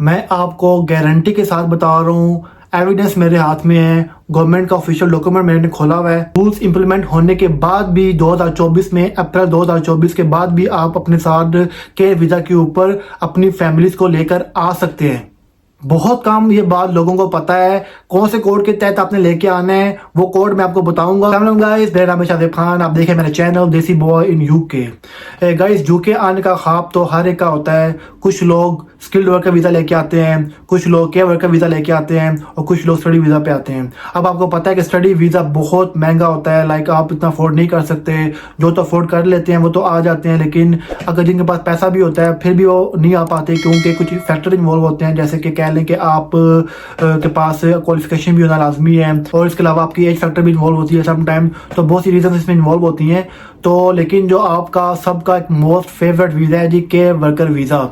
मैं आपको गारंटी के साथ बता रहा हूँ, एविडेंस मेरे हाथ में है, गवर्नमेंट का ऑफिशियल डॉक्यूमेंट मैंने खोला हुआ है। रूल्स इंप्लीमेंट होने के बाद भी 2024 में, अप्रैल 2024 के बाद भी आप अपने साथ के वीज़ा के ऊपर अपनी फैमिलीज को लेकर आ सकते हैं। बहुत कम ये बात लोगों को पता है, कौन से कोड के तहत आपने लेके आना है वो कोड मैं आपको बताऊंगा। गाइस, मेरा नाम है शादिब खान, आप देखें मेरा चैनल देसी boy in UK. Guys, UK आने का ख्वाब तो हर एक का होता है। कुछ लोग स्किल्ड वर्कर वीज़ा लेके आते हैं, कुछ लोग केयर वर्कर वीज़ा लेके आते हैं और कुछ लोग स्टडी वीज़ा पे आते हैं। अब आपको पता है कि स्टडी वीज़ा बहुत महंगा होता है, लाइक आप इतना अफोर्ड नहीं कर सकते। जो तो अफोर्ड कर लेते हैं वो तो आ जाते हैं, लेकिन अगर जिनके पास पैसा भी होता है फिर भी वो नहीं आ पाते, क्योंकि कुछ फैक्टर इन्वॉल्व होते हैं, जैसे कि कह लें कि आप के पास क्वालिफिकेशन भी होना लाजमी है और इसके अलावा आपकी एज फैक्टर भी इन्वॉल्व होती है सम टाइम। तो बहुत सी रीजन इसमें इन्वॉल्व होती हैं। तो लेकिन जो आपका सबका एक मोस्ट फेवरेट वीज़ा है जी, केयर वर्कर वीज़ा।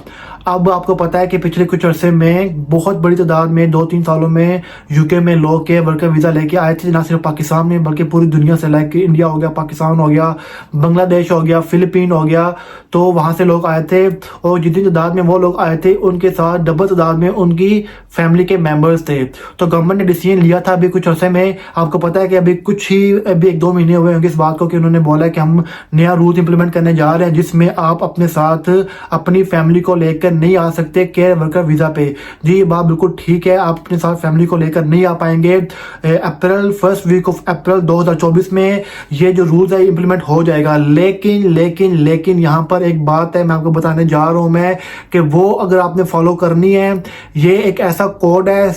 अब आपको पता है कि पिछले कुछ अरसे में बहुत बड़ी तादाद में 2-3 सालों में यूके में लोग केयर वर्कर वीज़ा लेके आए थे, ना सिर्फ पाकिस्तान में बल्कि पूरी दुनिया से, लाइक इंडिया हो गया, पाकिस्तान हो गया, बांग्लादेश हो गया, फिलीपीन हो गया। तो वहाँ से लोग आए थे और जितनी तादाद में वो लोग आए थे उनके साथ डबल तादाद में उनकी फैमिली के मेम्बर्स थे। तो गवर्नमेंट ने डिसीजन लिया था अभी कुछ अरसे में, आपको पता है कि अभी 1-2 महीने हुए होंगे इस बात को, कि उन्होंने बोला है कि हम नया रूल इंप्लीमेंट करने जा रहे हैं जिसमें आप अपने साथ अपनी फैमिली को लेकर नहीं आ सकते केयर वर्कर वीज़ा पे। जी, ये बात बिल्कुल ठीक है, आप अपने साथ फैमिली को लेकर नहीं आ पाएंगे। फर्स्ट वीक ऑफ अप्रैल 2024 में ये जो रूल्स है इंप्लीमेंट हो जाएगा। लेकिन यहाँ पर एक बात है, मैं आपको बताने जा रहा हूँ मैं, कि वो अगर आपने फॉलो करनी है, ये एक ऐसा कोड है,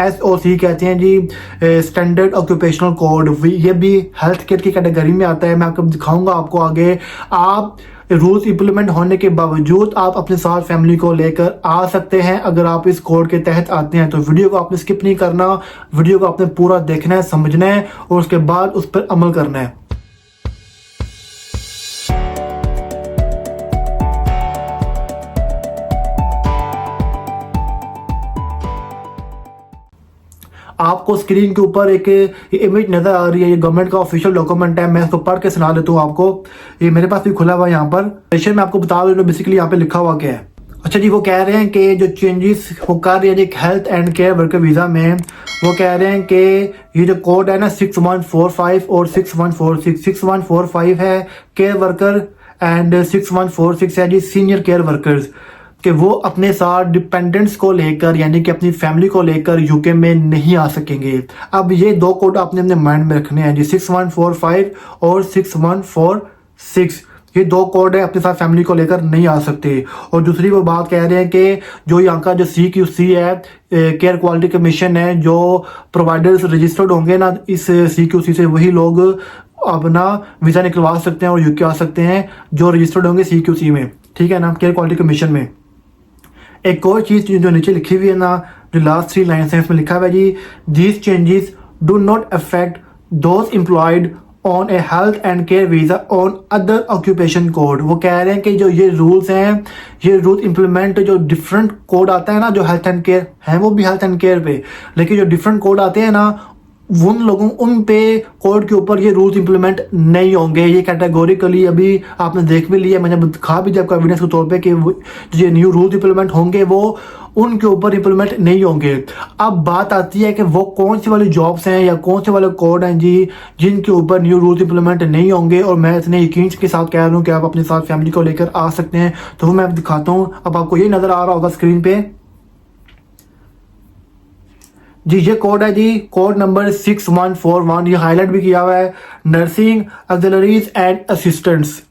SOC कहते हैं जी, स्टैंडर्ड ऑक्यूपेशनल कोड। ये भी हेल्थ केयर की कैटेगरी में आता है। मैं आपको दिखाऊंगा आपको आगे। आप रूल्स इंप्लीमेंट होने के बावजूद आप अपने साथ फैमिली को लेकर आ सकते हैं अगर आप इस कोड के तहत आते हैं। तो वीडियो को आपने स्किप नहीं करना, वीडियो को आपने पूरा देखना है, समझना है और उसके बाद उस पर अमल करना है। आपको स्क्रीन के ऊपर एक इमेज नजर आ रही है, ये गवर्नमेंट का ऑफिशियल डॉक्यूमेंट है। मैं इसको पढ़ के सुना देता हूँ आपको। ये मेरे पास भी खुला हुआ है यहाँ पर। सेशन में आपको बता दूँ बेसिकली यहाँ पे लिखा हुआ क्या है। अच्छा जी, वो कह रहे हैं कि जो चेंजेस वो कर रही है एक health and care worker visa में, वो कह रहे हैं कि ये जो कोड है ना 6145 और 6146, 6145 है केयर वर्कर एंड 6146 है जी सीनियर केयर वर्कर्स, कि वो अपने साथ डिपेंडेंट्स को लेकर यानी कि अपनी फैमिली को लेकर यूके में नहीं आ सकेंगे। अब ये दो कोड आपने अपने माइंड में रखने हैं जी, 6145 और 6146, ये दो कोड है, अपने साथ फैमिली को लेकर नहीं आ सकते। और दूसरी वो बात कह रहे हैं कि जो यहाँ का जो CQC है, केयर क्वालिटी कमीशन है, जो प्रोवाइडर्स रजिस्टर्ड होंगे ना इस CQC से, वही लोग अपना वीज़ा निकलवा सकते हैं और यूके आ सकते हैं जो रजिस्टर्ड होंगे CQC में, ठीक है ना, केयर क्वालिटी कमीशन में। एक और चीज़ जो नीचे लिखी हुई है ना, जो लास्ट 3 लाइन्स हैं, इसमें लिखा हुआ है जी, these changes do not affect those employed on a health and care visa on other occupation code. वो कह रहे हैं कि जो ये रूल्स हैं, ये रूल इंप्लीमेंट, जो डिफरेंट कोड आता है ना, जो हेल्थ एंड केयर है वो भी हेल्थ एंड केयर पे, लेकिन जो डिफरेंट कोड आते हैं ना उन लोगों उन पे कोड के ऊपर ये रूल्स इंप्लीमेंट नहीं होंगे। ये कैटेगोरिकली अभी आपने देख भी लिया, मैंने दिखा भी दिया आपको एविडेंस के तौर पे कि जो न्यू रूल्स इंप्लीमेंट होंगे वो उनके ऊपर इंप्लीमेंट नहीं होंगे। अब बात आती है कि वो कौन सी वाली जॉब्स हैं या कौन से वाले कोड हैं जी जिनके ऊपर न्यू रूल्स इंप्लीमेंट नहीं होंगे, और मैं इतने यकीन के साथ कह रहा हूँ कि आप अपने साथ फैमिली को लेकर आ सकते हैं। तो वो मैं दिखाता हूँ। अब आपको ये नजर आ रहा होगा स्क्रीन पे जी, ये कोड है जी, कोड नंबर 6141, ये हाईलाइट भी किया हुआ है, नर्सिंग ऑक्सिलरीज एंड असिस्टेंट्स।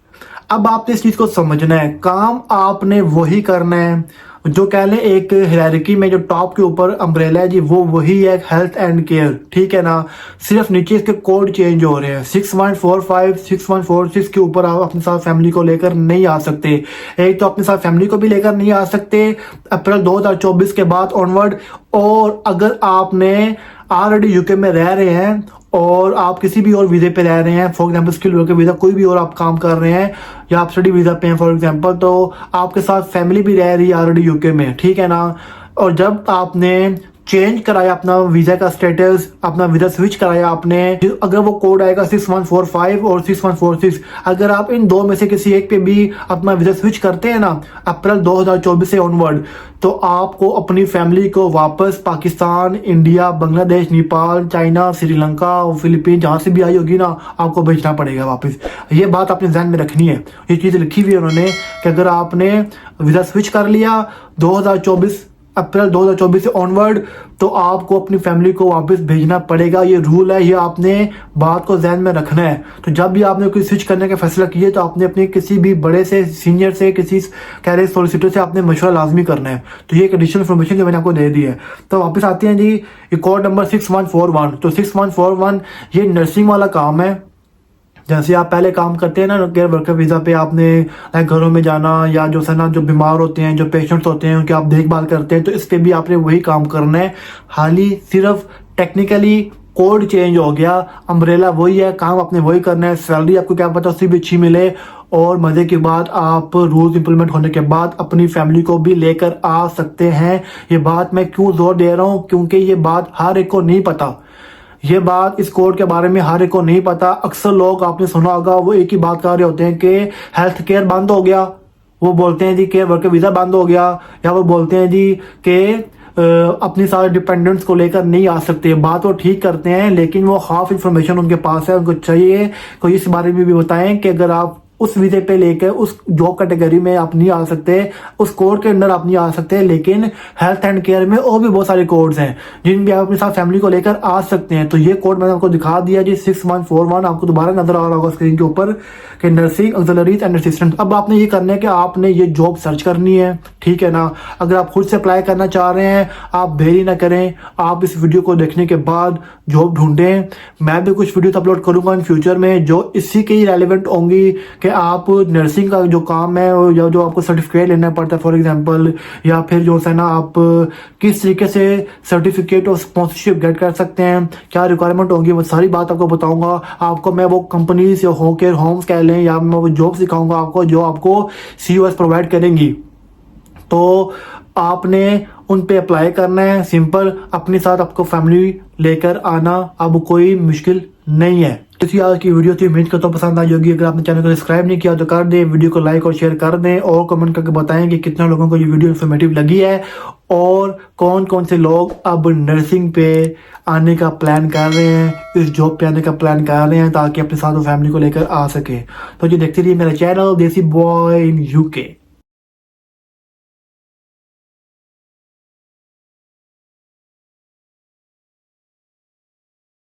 अब आपने इस चीज़ को समझना है, काम आपने वही करना है जो कह लें एक हायरार्की में जो टॉप के ऊपर अम्ब्रेला है जी, वो वही है हेल्थ एंड केयर, ठीक है ना। सिर्फ नीचे इसके कोड चेंज हो रहे हैं। 6145, 6146 के ऊपर आप अपने साथ फैमिली को लेकर नहीं आ सकते। एक तो अपने साथ फैमिली को भी लेकर नहीं आ सकते अप्रैल 2024 के बाद ऑनवर्ड, और अगर आपने ऑलरेडी यूके में रह रहे हैं और आप किसी भी और वीज़े पे रह रहे हैं, for example skill worker visa, कोई भी और आप काम कर रहे हैं या आप स्टडी वीज़ा पे हैं फॉर एग्जांपल, तो आपके साथ फैमिली भी रह रही है ऑलरेडी यूके में, ठीक है ना। और जब आपने चेंज कराया अपना वीजा का स्टेटस, अपना वीजा स्विच कराया आपने, अगर वो कोड आएगा 6145 और 6146, अगर आप इन दो में से किसी एक पे भी अपना वीजा स्विच करते हैं ना अप्रैल 2024 से ऑनवर्ड, तो आपको अपनी फैमिली को वापस Pakistan, India, Bangladesh, Nepal, China, Sri Lanka, Philippine, जहाँ से भी आई होगी ना, आपको भेजना पड़ेगा वापस। ये बात आपने ध्यान में रखनी है। ये चीज़ लिखी हुई है उन्होंने कि अगर आपने वीजा स्विच कर लिया 2024 अप्रैल 2024 से ऑनवर्ड, तो आपको अपनी फैमिली को वापस भेजना पड़ेगा। ये रूल है, ये आपने बात को ध्यान में रखना है। तो जब भी आपने कोई स्विच करने का फैसला किया तो आपने अपने किसी भी बड़े से सीनियर से, किसी कैरियर सोलिसिटर से आपने मशवरा लाजमी करना है। तो ये एक एडिशनल इन्फॉर्मेशन जो मैंने आपको दे दी है। तो वापस आते हैं जी कोड नंबर 6141। तो 6141 ये नर्सिंग वाला काम है। जैसे आप पहले काम करते हैं ना केयर वर्कर वीज़ा पे, आपने घरों में जाना या जो है ना जो बीमार होते हैं, जो पेशेंट्स होते हैं, उनकी आप देखभाल करते हैं, तो इस पे भी आपने वही काम करना है। हाल ही सिर्फ टेक्निकली कोड चेंज हो गया, अम्ब्रेला वही है, काम आपने वही करना है। सैलरी आपको क्या पता उससे भी अच्छी मिले, और मज़े की बात आप रूल्स इंप्लीमेंट होने के बाद अपनी फैमिली को भी लेकर आ सकते हैं। ये बात मैं क्यों जोर दे रहा हूँ, क्योंकि ये बात हर एक को नहीं पता। ये बात इस कोड के बारे में हर एक को नहीं पता। अक्सर लोग आपने सुना होगा वो एक ही बात कर रहे होते हैं कि हेल्थ केयर बंद हो गया, वो बोलते हैं जी केयर वर्कर वीज़ा बंद हो गया, या वो बोलते हैं जी कि अपनी सारे डिपेंडेंट्स को लेकर नहीं आ सकते। बात वो ठीक करते हैं, लेकिन वो हाफ इंफॉर्मेशन उनके पास है। उनको चाहिए कोई इस बारे में भी बताएं कि अगर आप उस वीज़े पे लेकर उस जॉब कैटेगरी में आप नहीं आ सकते, उस कोड के अंदर आप नहीं आ सकते, लेकिन हेल्थ एंड केयर में और भी बहुत सारे कोड्स हैं जिन भी आप अपने साथ फैमिली को लेकर आ सकते हैं। तो ये कोड मैंने आपको दिखा दिया जी 6141, आपको दोबारा नजर आ रहा होगा स्क्रीन के ऊपर कि नर्सिंग ऑक्सिलरीज एंड असिस्टेंट। अब आपने ये करना है कि आपने ये जॉब सर्च करनी है, ठीक है ना। अगर आप खुद से अप्लाई करना चाह रहे हैं, आप देरी ना करें, आप इस वीडियो को देखने के बाद जॉब ढूंढें। मैं भी कुछ वीडियोस अपलोड करूंगा इन फ्यूचर में जो इसी के ही रेलिवेंट होंगी कि आप नर्सिंग का जो काम है या जो आपको सर्टिफिकेट लेना पड़ता है फॉर एग्जांपल, या फिर जो है ना आप किस तरीके से सर्टिफिकेट और स्पॉन्सरशिप गेट कर सकते हैं, क्या रिक्वायरमेंट होंगी, वो सारी बात आपको बताऊंगा। आपको मैं वो कंपनीज या होम्स कह लें, या मैं वो जॉब सिखाऊंगा आपको जो आपको COS प्रोवाइड करेंगी। तो आपने उन पे अप्लाई करना है, सिंपल। अपने साथ आपको फैमिली लेकर आना अब कोई मुश्किल नहीं है। इसी आज की वीडियो थी, उम्मीद करता हूँ पसंद आई होगी। अगर आपने चैनल को सब्सक्राइब नहीं किया तो कर दें, वीडियो को लाइक और शेयर कर दें, और कमेंट करके बताएं कि कितना लोगों को ये वीडियो इन्फॉर्मेटिव लगी है, और कौन कौन से लोग अब नर्सिंग पे आने का प्लान कर रहे हैं, इस जॉब पे आने का प्लान कर रहे हैं, ताकि अपने साथ फैमिली को लेकर आ सके। तो ये देखते रहिए मेरा चैनल देसी बॉय इन UK।